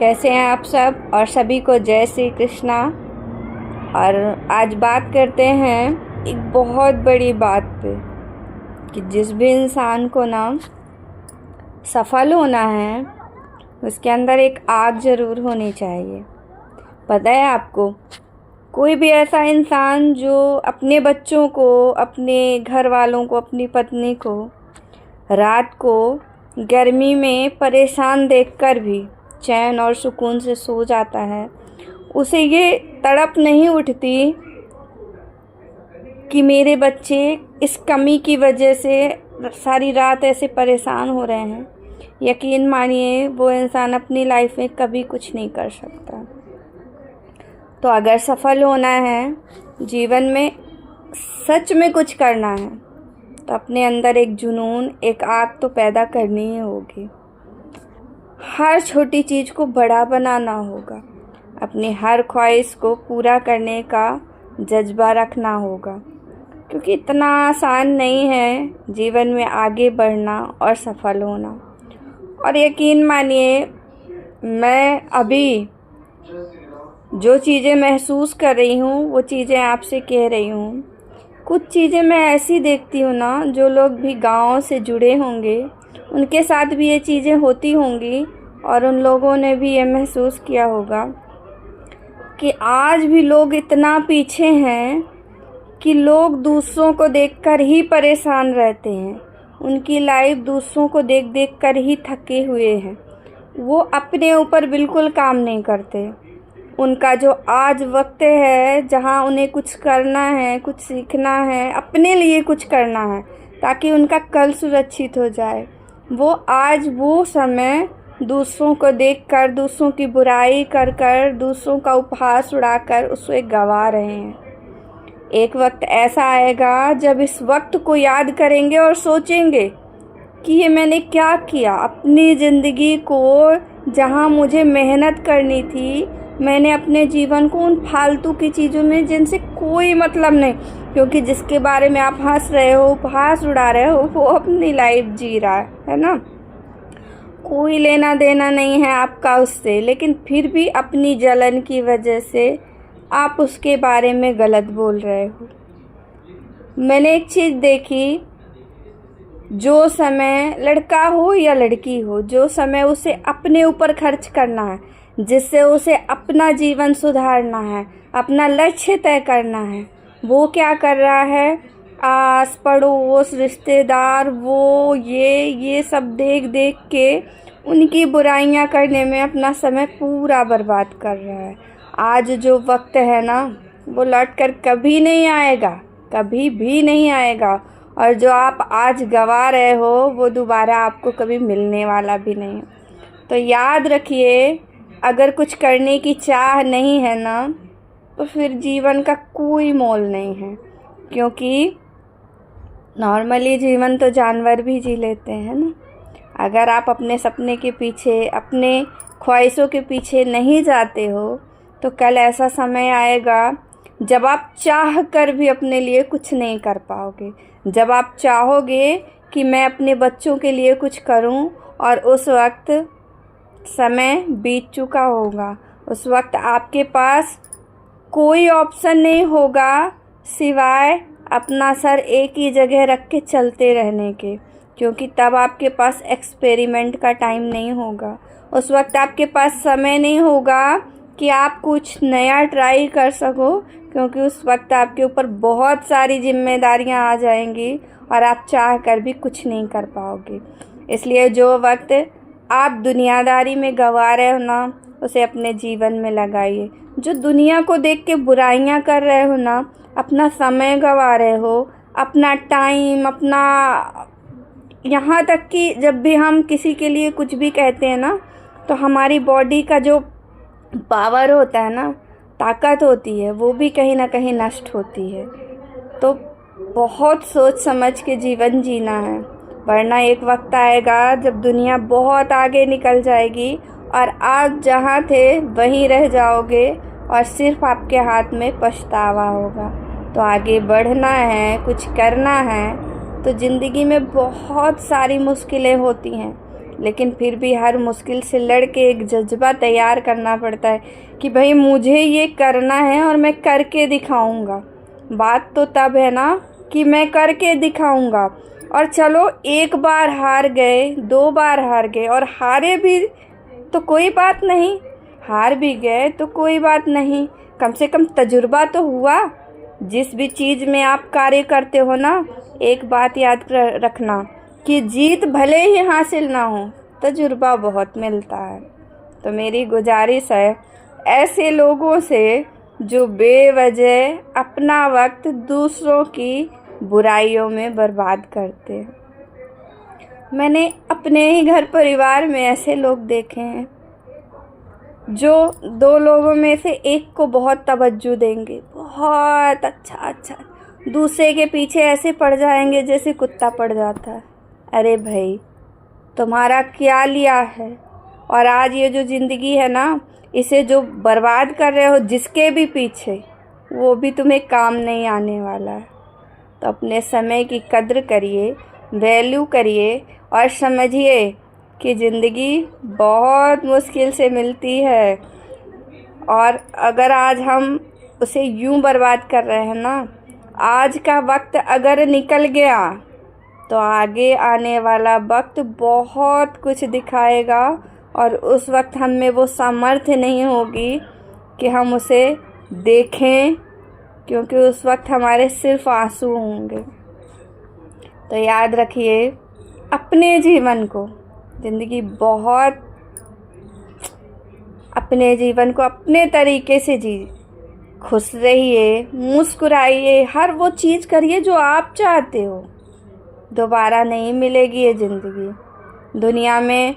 कैसे हैं आप सब और सभी को जय श्री कृष्णा। और आज बात करते हैं एक बहुत बड़ी बात पे कि जिस भी इंसान को ना सफल होना है उसके अंदर एक आग ज़रूर होनी चाहिए। पता है आपको, कोई भी ऐसा इंसान जो अपने बच्चों को, अपने घर वालों को, अपनी पत्नी को रात को गर्मी में परेशान देखकर भी चैन और सुकून से सो जाता है, उसे ये तड़प नहीं उठती कि मेरे बच्चे इस कमी की वजह से सारी रात ऐसे परेशान हो रहे हैं। यकीन मानिए वो इंसान अपनी लाइफ में कभी कुछ नहीं कर सकता। तो अगर सफल होना है, जीवन में सच में कुछ करना है, तो अपने अंदर एक जुनून, एक आग तो पैदा करनी ही होगी। हर छोटी चीज़ को बड़ा बनाना होगा, अपनी हर ख्वाहिश को पूरा करने का जज्बा रखना होगा, क्योंकि इतना आसान नहीं है जीवन में आगे बढ़ना और सफल होना। और यकीन मानिए, मैं अभी जो चीज़ें महसूस कर रही हूँ वो चीज़ें आपसे कह रही हूँ। कुछ चीज़ें मैं ऐसी देखती हूँ ना, जो लोग भी गाँव से जुड़े होंगे उनके साथ भी ये चीज़ें होती होंगी और उन लोगों ने भी ये महसूस किया होगा कि आज भी लोग इतना पीछे हैं कि लोग दूसरों को देखकर ही परेशान रहते हैं। उनकी लाइफ दूसरों को देख देख कर ही थके हुए हैं। वो अपने ऊपर बिल्कुल काम नहीं करते। उनका जो आज वक्त है जहाँ उन्हें कुछ करना है, कुछ सीखना है, अपने लिए कुछ करना है ताकि उनका कल सुरक्षित हो जाए, वो आज वो समय दूसरों को देखकर, दूसरों की बुराई कर कर, दूसरों का उपहास उड़ाकर उसे गवा रहे हैं। एक वक्त ऐसा आएगा जब इस वक्त को याद करेंगे और सोचेंगे कि ये मैंने क्या किया। अपनी ज़िंदगी को, जहाँ मुझे मेहनत करनी थी, मैंने अपने जीवन को उन फालतू की चीज़ों में जिनसे कोई मतलब नहीं, क्योंकि जिसके बारे में आप हंस रहे हो, उपहास उड़ा रहे हो, वो अपनी लाइफ जी रहा है ना। कोई लेना देना नहीं है आपका उससे, लेकिन फिर भी अपनी जलन की वजह से आप उसके बारे में गलत बोल रहे हो। मैंने एक चीज़ देखी, जो समय लड़का हो या लड़की हो, जो समय उसे अपने ऊपर खर्च करना है, जिससे उसे अपना जीवन सुधारना है, अपना लक्ष्य तय करना है, वो क्या कर रहा है? आस पड़ोस, रिश्तेदार, वो ये सब देख देख के उनकी बुराइयां करने में अपना समय पूरा बर्बाद कर रहा है। आज जो वक्त है ना, वो लौट कर कभी नहीं आएगा, कभी भी नहीं आएगा। और जो आप आज गवा रहे हो वो दोबारा आपको कभी मिलने वाला भी नहीं है। तो याद रखिए, अगर कुछ करने की चाह नहीं है ना, तो फिर जीवन का कोई मोल नहीं है, क्योंकि नॉर्मली जीवन तो जानवर भी जी लेते हैं ना। अगर आप अपने सपने के पीछे, अपने ख्वाहिशों के पीछे नहीं जाते हो, तो कल ऐसा समय आएगा जब आप चाह कर भी अपने लिए कुछ नहीं कर पाओगे। जब आप चाहोगे कि मैं अपने बच्चों के लिए कुछ करूं, और उस वक्त समय बीत चुका होगा। उस वक्त आपके पास कोई ऑप्शन नहीं होगा सिवाय अपना सर एक ही जगह रख के चलते रहने के, क्योंकि तब आपके पास एक्सपेरिमेंट का टाइम नहीं होगा। उस वक्त आपके पास समय नहीं होगा कि आप कुछ नया ट्राई कर सको, क्योंकि उस वक्त आपके ऊपर बहुत सारी जिम्मेदारियां आ जाएंगी और आप चाह कर भी कुछ नहीं कर पाओगे। इसलिए जो वक्त आप दुनियादारी में गंवा रहे हो ना, उसे अपने जीवन में लगाइए। जो दुनिया को देख के बुराइयां कर रहे हो ना, अपना समय गंवा रहे हो, अपना टाइम, अपना, यहाँ तक कि जब भी हम किसी के लिए कुछ भी कहते हैं ना, तो हमारी बॉडी का जो पावर होता है ना, ताकत होती है, वो भी कहीं ना कहीं नष्ट होती है। तो बहुत सोच समझ के जीवन जीना है, वरना एक वक्त आएगा जब दुनिया बहुत आगे निकल जाएगी और आप जहाँ थे वहीं रह जाओगे और सिर्फ आपके हाथ में पछतावा होगा। तो आगे बढ़ना है, कुछ करना है, तो ज़िंदगी में बहुत सारी मुश्किलें होती हैं, लेकिन फिर भी हर मुश्किल से लड़ के एक जज्बा तैयार करना पड़ता है कि भाई मुझे ये करना है और मैं करके दिखाऊंगा। बात तो तब है ना कि मैं करके दिखाऊंगा। और चलो एक बार हार गए, 2 बार हार गए और हारे भी तो कोई बात नहीं, हार भी गए तो कोई बात नहीं, कम से कम तजुर्बा तो हुआ। जिस भी चीज़ में आप कार्य करते हो ना, एक बात याद रखना कि जीत भले ही हासिल ना हो, तजुर्बा बहुत मिलता है। तो मेरी गुजारिश है ऐसे लोगों से जो बेवजह अपना वक्त दूसरों की बुराइयों में बर्बाद करते हैं। मैंने अपने ही घर परिवार में ऐसे लोग देखे हैं जो 2 लोगों में से एक को बहुत तवज्जो देंगे, बहुत अच्छा, दूसरे के पीछे ऐसे पड़ जाएंगे जैसे कुत्ता पड़ जाता है। अरे भाई, तुम्हारा क्या लिया है? और आज ये जो ज़िंदगी है ना, इसे जो बर्बाद कर रहे हो जिसके भी पीछे, वो भी तुम्हें काम नहीं आने वाला है। तो अपने समय की कद्र करिए, वैल्यू करिए और समझिए कि ज़िंदगी बहुत मुश्किल से मिलती है। और अगर आज हम उसे यूं बर्बाद कर रहे हैं ना, आज का वक्त अगर निकल गया तो आगे आने वाला वक्त बहुत कुछ दिखाएगा और उस वक्त हम में वो सामर्थ्य नहीं होगी कि हम उसे देखें, क्योंकि उस वक्त हमारे सिर्फ आंसू होंगे। तो याद रखिए अपने जीवन को, ज़िंदगी बहुत, अपने जीवन को अपने तरीके से जी, खुश रहिए, मुस्कुराइए, हर वो चीज़ करिए जो आप चाहते हो। दोबारा नहीं मिलेगी ये ज़िंदगी। दुनिया में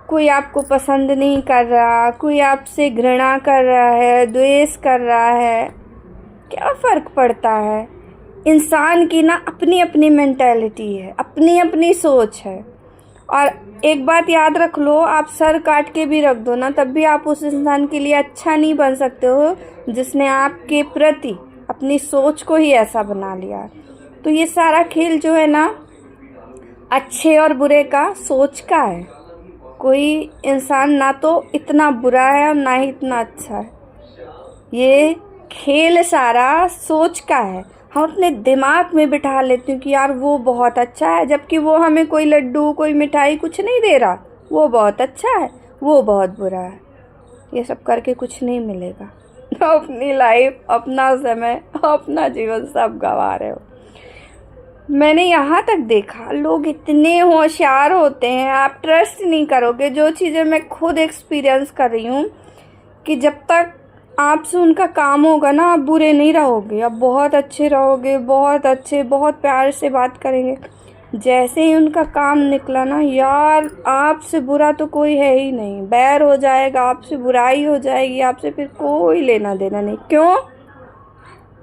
कोई आपको पसंद नहीं कर रहा, कोई आपसे घृणा कर रहा है, द्वेष कर रहा है, क्या फ़र्क पड़ता है? इंसान की ना अपनी अपनी मेंटालिटी है, अपनी अपनी सोच है। और एक बात याद रख लो, आप सर काट के भी रख दो ना, तब भी आप उस इंसान के लिए अच्छा नहीं बन सकते हो जिसने आपके प्रति अपनी सोच को ही ऐसा बना लिया। तो ये सारा खेल जो है ना, अच्छे और बुरे का सोच का है। कोई इंसान ना तो इतना बुरा है और ना ही इतना अच्छा है। ये खेल सारा सोच का है। हम अपने दिमाग में बिठा लेते हैं कि यार वो बहुत अच्छा है, जबकि वो हमें कोई लड्डू, कोई मिठाई कुछ नहीं दे रहा। वो बहुत अच्छा है, वो बहुत बुरा है। ये सब करके कुछ नहीं मिलेगा। अपनी लाइफ, अपना समय, अपना जीवन सब गंवा रहे हो। मैंने यहाँ तक देखा, लोग इतने होशियार होते हैं, आप ट्रस्ट नहीं करोगे। जो चीज़ें मैं खुद एक्सपीरियंस कर रही हूँ कि जब तक आपसे उनका काम होगा ना, आप बुरे नहीं रहोगे, आप बहुत अच्छे रहोगे, बहुत अच्छे, बहुत प्यार से बात करेंगे। जैसे ही उनका काम निकला ना, यार आपसे बुरा तो कोई है ही नहीं, बैर हो जाएगा, आपसे बुराई हो जाएगी, आपसे फिर कोई लेना देना नहीं। क्यों?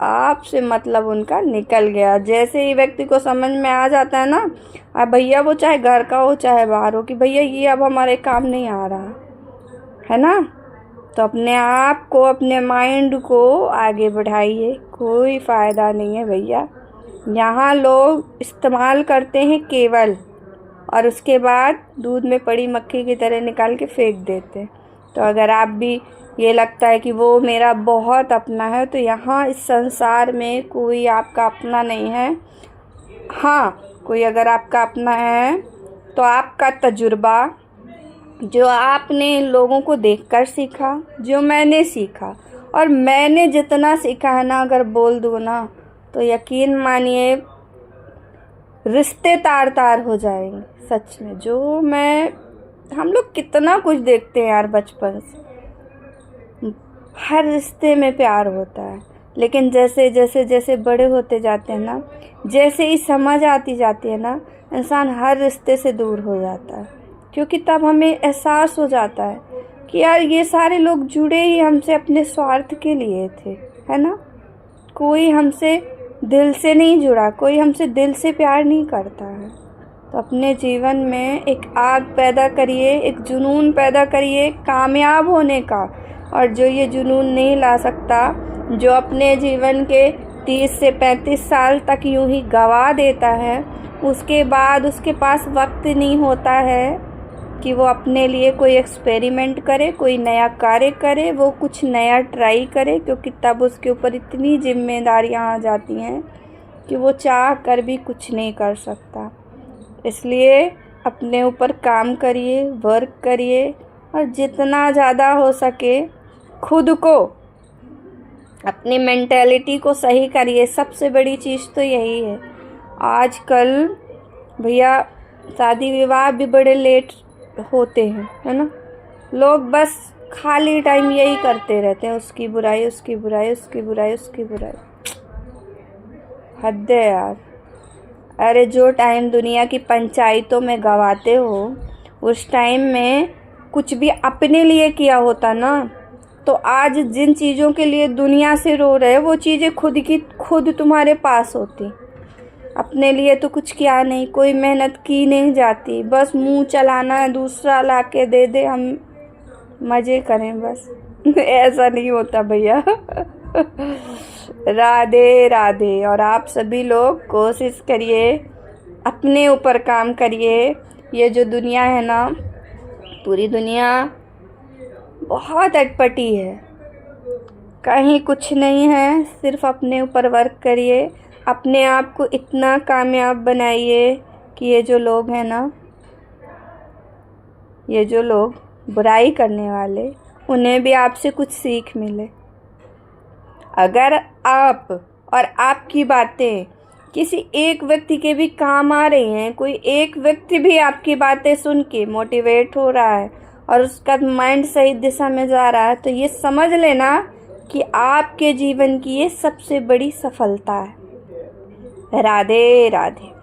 आपसे मतलब उनका निकल गया। जैसे ही व्यक्ति को समझ में आ जाता है ना, अब भैया वो चाहे घर का हो चाहे बाहर हो, कि भैया ये अब हमारे काम नहीं आ रहा है ना, तो अपने आप को, अपने माइंड को आगे बढ़ाइए। कोई फ़ायदा नहीं है भैया। यहाँ लोग इस्तेमाल करते हैं केवल, और उसके बाद दूध में पड़ी मक्खी की तरह निकाल के फेंक देते हैं। तो अगर आप भी ये लगता है कि वो मेरा बहुत अपना है, तो यहाँ इस संसार में कोई आपका अपना नहीं है। हाँ, कोई अगर आपका अपना है तो आपका तजुर्बा, जो आपने इन लोगों को देखकर सीखा, जो मैंने सीखा, और मैंने जितना सीखा है ना, अगर बोल दूँ ना, तो यकीन मानिए रिश्ते तार तार हो जाएंगे। सच में, जो हम लोग कितना कुछ देखते हैं यार बचपन से। हर रिश्ते में प्यार होता है, लेकिन जैसे जैसे जैसे बड़े होते जाते हैं ना, जैसे ही समझ आती जाती है ना, इंसान हर रिश्ते से दूर हो जाता है। क्योंकि तब हमें एहसास हो जाता है कि यार ये सारे लोग जुड़े ही हमसे अपने स्वार्थ के लिए थे, है ना। कोई हमसे दिल से नहीं जुड़ा, कोई हमसे दिल से प्यार नहीं करता है। तो अपने जीवन में एक आग पैदा करिए, एक जुनून पैदा करिए कामयाब होने का। और जो ये जुनून नहीं ला सकता, जो अपने जीवन के 30 से 35 साल तक यूं ही गवा देता है, उसके बाद उसके पास वक्त नहीं होता है कि वो अपने लिए कोई एक्सपेरिमेंट करे, कोई नया कार्य करे, वो कुछ नया ट्राई करे, क्योंकि तब उसके ऊपर इतनी जिम्मेदारियां आ जाती हैं कि वो चाह कर भी कुछ नहीं कर सकता। इसलिए अपने ऊपर काम करिए, वर्क करिए, और जितना ज़्यादा हो सके खुद को, अपनी मेंटेलिटी को सही करिए। सबसे बड़ी चीज़ तो यही है। आजकल भैया शादी विवाह भी बड़े लेट होते हैं, है ना। लोग बस खाली टाइम यही करते रहते हैं, उसकी बुराई, उसकी बुराई, उसकी बुराई, उसकी बुराई। हद है यार। अरे जो टाइम दुनिया की पंचायतों में गवाते हो, उस टाइम में कुछ भी अपने लिए किया होता ना, तो आज जिन चीज़ों के लिए दुनिया से रो रहे, वो चीज़ें खुद तुम्हारे पास होती। अपने लिए तो कुछ किया नहीं, कोई मेहनत की नहीं जाती, बस मुंह चलाना है, दूसरा ला के दे दे, हम मज़े करें बस। ऐसा नहीं होता भैया। राधे राधे। और आप सभी लोग कोशिश करिए, अपने ऊपर काम करिए। ये जो दुनिया है ना, पूरी दुनिया बहुत अटपटी है, कहीं कुछ नहीं है। सिर्फ अपने ऊपर वर्क करिए, अपने आप को इतना कामयाब बनाइए कि ये जो लोग हैं ना, ये जो लोग बुराई करने वाले, उन्हें भी आपसे कुछ सीख मिले। अगर आप और आपकी बातें किसी एक व्यक्ति के भी काम आ रही हैं, कोई एक व्यक्ति भी आपकी बातें सुन के मोटिवेट हो रहा है और उसका माइंड सही दिशा में जा रहा है, तो ये समझ लेना कि आपके जीवन की ये सबसे बड़ी सफलता है। राधे राधे।